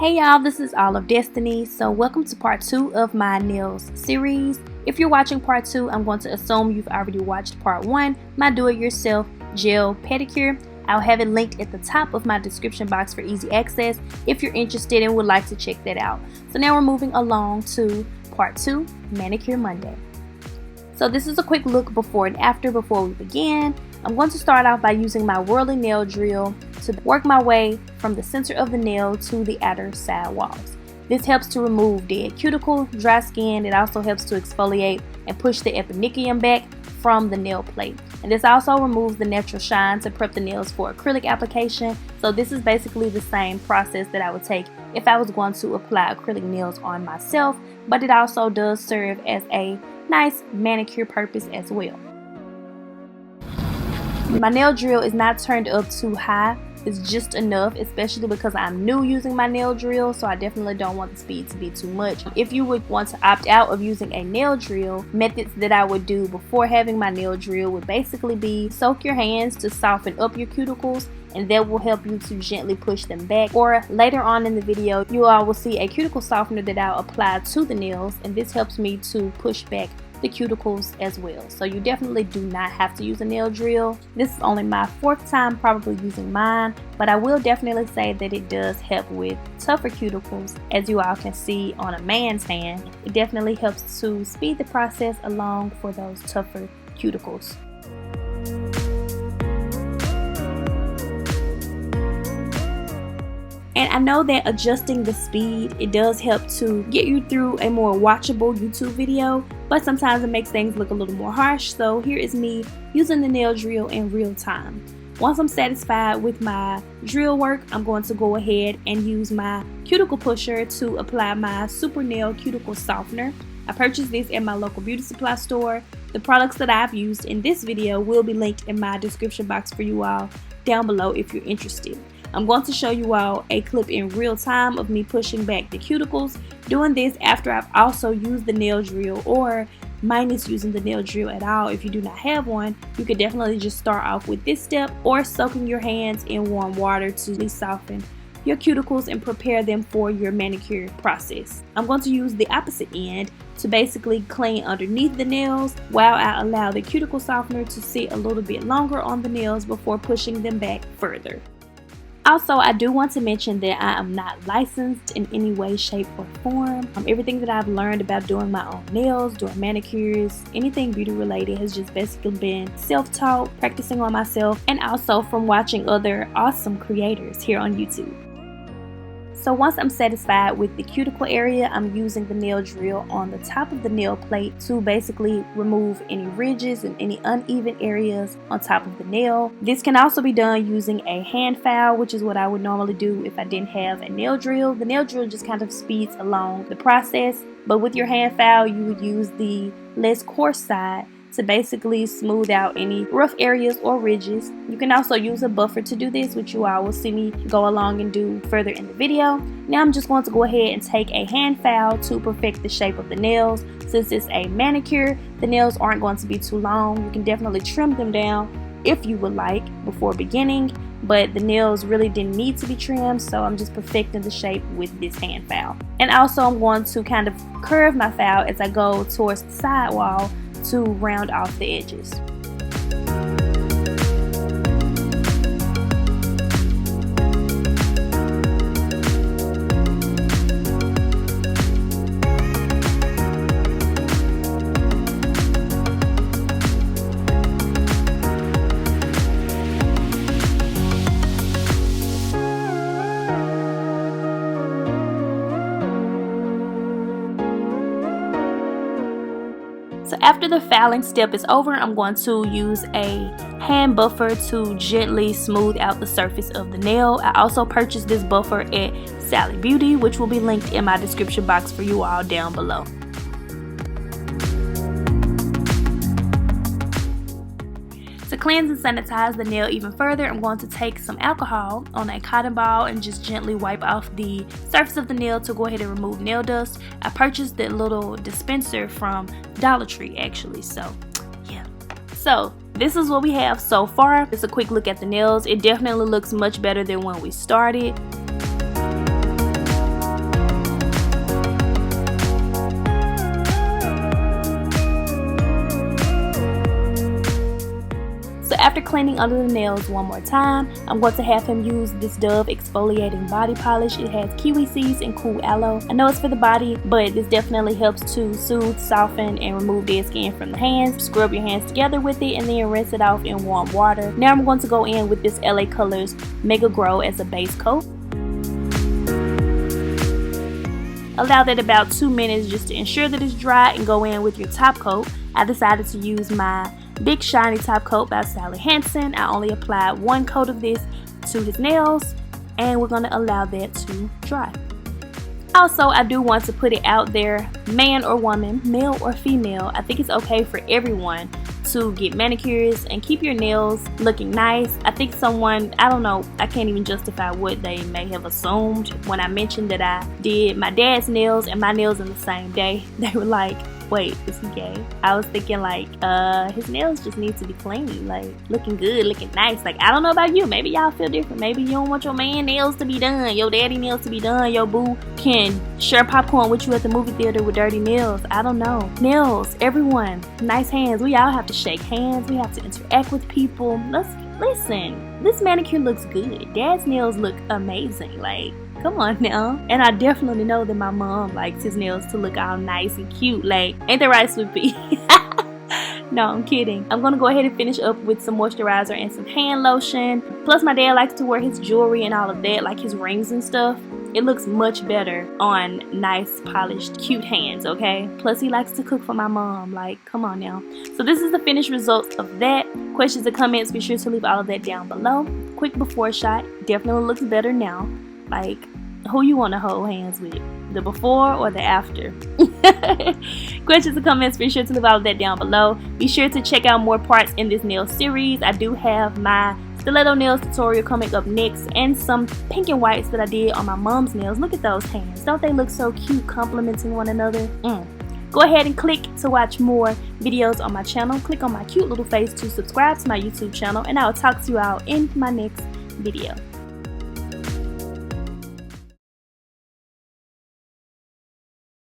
Hey y'all, this is All of Destiny. So welcome to part 2 of my nails series. If you're watching part 2, I'm going to assume you've already watched part 1, my do-it-yourself gel pedicure. I'll have it linked at the top of my description box for easy access if you're interested and would like to check that out. So now we're moving along to part 2, Manicure Monday. So this is a quick look before and after before we begin. I'm going to start off by using my Whirly Nail Drill to work my way from the center of the nail to the outer side walls. This helps to remove dead cuticle, dry skin. It also helps to exfoliate and push the eponychium back from the nail plate. And this also removes the natural shine to prep the nails for acrylic application. So this is basically the same process that I would take if I was going to apply acrylic nails on myself, but it also does serve as a nice manicure purpose as well. My nail drill is not turned up too high. It's just enough, especially because I'm new using my nail drill, so I definitely don't want the speed to be too much. If you would want to opt out of using a nail drill, methods that I would do before having my nail drill would basically be soak your hands to soften up your cuticles, and that will help you to gently push them back. Or later on in the video, you all will see a cuticle softener that I'll apply to the nails, and this helps me to push back the cuticles as well. So you definitely do not have to use a nail drill. This is only my 4th time probably using mine, but I will definitely say that it does help with tougher cuticles. As you all can see on a man's hand, it definitely helps to speed the process along for those tougher cuticles. And I know that adjusting the speed, it does help to get you through a more watchable YouTube video, but sometimes it makes things look a little more harsh. So here is me using the nail drill in real time. Once I'm satisfied with my drill work, I'm going to go ahead and use my cuticle pusher to apply my Super Nail Cuticle Softener. I purchased this at my local beauty supply store. The products that I've used in this video will be linked in my description box for you all down below if you're interested. I'm going to show you all a clip in real time of me pushing back the cuticles, doing this after I've also used the nail drill, or minus using the nail drill at all. If you do not have one, you could definitely just start off with this step, or soaking your hands in warm water to soften your cuticles and prepare them for your manicure process. I'm going to use the opposite end to basically clean underneath the nails while I allow the cuticle softener to sit a little bit longer on the nails before pushing them back further. Also, I do want to mention that I am not licensed in any way, shape, or form. Everything that I've learned about doing my own nails, doing manicures, anything beauty related has just basically been self-taught, practicing on myself, and also from watching other awesome creators here on YouTube. So once I'm satisfied with the cuticle area, I'm using the nail drill on the top of the nail plate to basically remove any ridges and any uneven areas on top of the nail. This can also be done using a hand file, which is what I would normally do if I didn't have a nail drill. The nail drill just kind of speeds along the process, but with your hand file, you would use the less coarse side to basically smooth out any rough areas or ridges. You can also use a buffer to do this, which you all will see me go along and do further in the video. Now I'm just going to go ahead and take a hand file to perfect the shape of the nails. Since it's a manicure, the nails aren't going to be too long. You can definitely trim them down if you would like before beginning, but the nails really didn't need to be trimmed, so I'm just perfecting the shape with this hand file. And also I'm going to kind of curve my file as I go towards the side wall to round off the edges. So after the filing step is over, I'm going to use a hand buffer to gently smooth out the surface of the nail. I also purchased this buffer at Sally Beauty, which will be linked in my description box for you all down below. To cleanse and sanitize the nail even further, I'm going to take some alcohol on a cotton ball and just gently wipe off the surface of the nail to go ahead and remove nail dust. I purchased that little dispenser from Dollar Tree actually, so yeah. So this is what we have so far. Just a quick look at the nails. It definitely looks much better than when we started. So after cleaning under the nails one more time, I'm going to have him use this Dove exfoliating body polish. It has kiwi seeds and cool aloe. I know it's for the body, but this definitely helps to soothe, soften, and remove dead skin from the hands. Scrub your hands together with it and then rinse it off in warm water. Now I'm going to go in with this LA Colors Mega Grow as a base coat. Allow that about 2 minutes just to ensure that it's dry and go in with your top coat. I decided to use my Big Shiny Top Coat by Sally Hansen. I only applied 1 coat of this to his nails, and we're going to allow that to dry. Also, I do want to put it out there, man or woman, male or female, I think it's okay for everyone to get manicures and keep your nails looking nice. I think someone, I don't know, I can't even justify what they may have assumed when I mentioned that I did my dad's nails and my nails in the same day. They were like, wait, is he gay? I was thinking like, his nails just need to be clean, like looking good, looking nice. Like, I don't know about you, maybe y'all feel different. Maybe you don't want your man nails to be done, your daddy nails to be done, your boo can share popcorn with you at the movie theater with dirty nails. I don't know. Nails, everyone, nice hands. We all have to shake hands, we have to interact with people. Listen, this manicure looks good. Dad's nails look amazing, like, come on now. And I definitely know that my mom likes his nails to look all nice and cute. Like, ain't that right, Sweet Pea? No, I'm kidding. I'm gonna go ahead and finish up with some moisturizer and some hand lotion. Plus, my dad likes to wear his jewelry and all of that, like his rings and stuff. It looks much better on nice, polished, cute hands, okay? Plus, he likes to cook for my mom. Like, come on now. So this is the finished results of that. Questions or comments, be sure to leave all of that down below. Quick before shot. Definitely looks better now. Like, who you want to hold hands with? The before or the after? Questions or comments, be sure to leave all of that down below. Be sure to check out more parts in this nail series. I do have my stiletto nails tutorial coming up next, and some pink and whites that I did on my mom's nails. Look at those hands. Don't they look so cute, complementing one another? Go ahead and click to watch more videos on my channel. Click on my cute little face to subscribe to my YouTube channel, and I will talk to you all in my next video.